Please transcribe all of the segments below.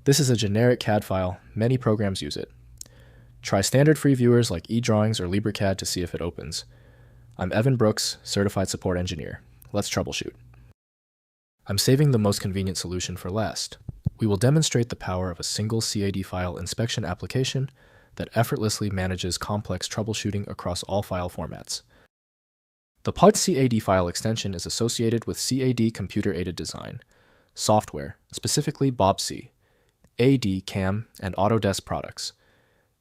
This is a generic CAD file. Many programs use it. Try standard free viewers like eDrawings or LibreCAD to see if it opens. I'm Evan Brooks, Certified Support Engineer. Let's troubleshoot. I'm saving the most convenient solution for last. We will demonstrate the power of a single CAD file inspection application that effortlessly manages complex troubleshooting across all file formats. The CAD file extension is associated with CAD computer-aided design, software, specifically BobCAD, AD, and AutoDesk products.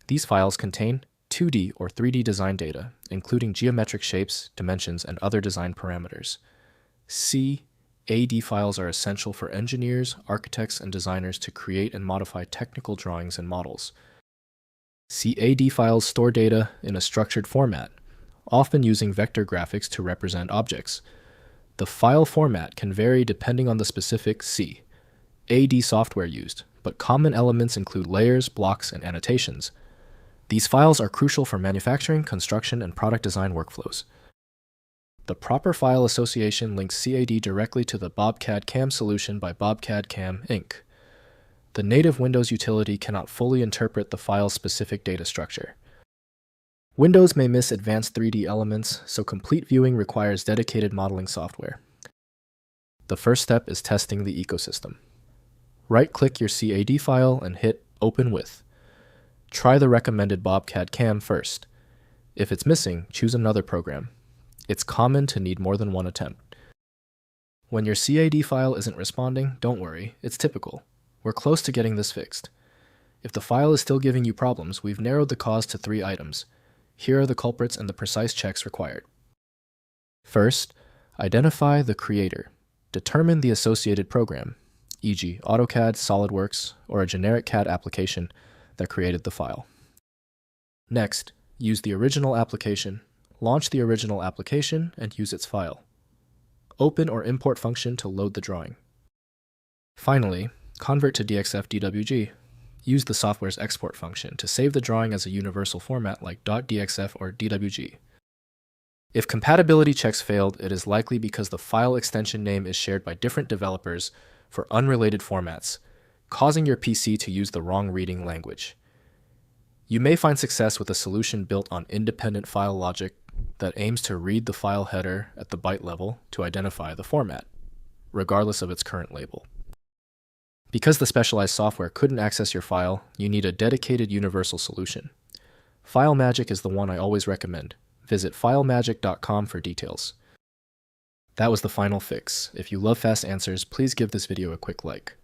These files contain 2D or 3D design data, including geometric shapes, dimensions, and other design parameters. CAD files are essential for engineers, architects, and designers to create and modify technical drawings and models. CAD files store data in a structured format, often using vector graphics to represent objects. The file format can vary depending on the specific CAD software used, but common elements include layers, blocks, and annotations. These files are crucial for manufacturing, construction, and product design workflows. The proper file association links CAD directly to the BobCAD-CAM solution by BobCAD-CAM Inc. The native Windows utility cannot fully interpret the file's specific data structure. Windows may miss advanced 3D elements, so complete viewing requires dedicated modeling software. The first step is testing the ecosystem. Right-click your CAD file and hit Open With. Try the recommended BobCAD-CAM first. If it's missing, choose another program. It's common to need more than one attempt. When your CAD file isn't responding, don't worry, it's typical. We're close to getting this fixed. If the file is still giving you problems, we've narrowed the cause to 3 items. Here are the culprits and the precise checks required. First, identify the creator. Determine the associated program, e.g. AutoCAD, SolidWorks, or a generic CAD application that created the file. Next, use the original application. Launch the original application and use its file. Open or import function to load the drawing. Finally, convert to DXF DWG. Use the software's export function to save the drawing as a universal format like .dxf or DWG. If compatibility checks failed, it is likely because the file extension name is shared by different developers for unrelated formats, causing your PC to use the wrong reading language. You may find success with a solution built on independent file logic that aims to read the file header at the byte level to identify the format, regardless of its current label. Because the specialized software couldn't access your file, you need a dedicated universal solution. FileMagick is the one I always recommend. Visit filemagick.com for details. That was the final fix. If you love fast answers, please give this video a quick like.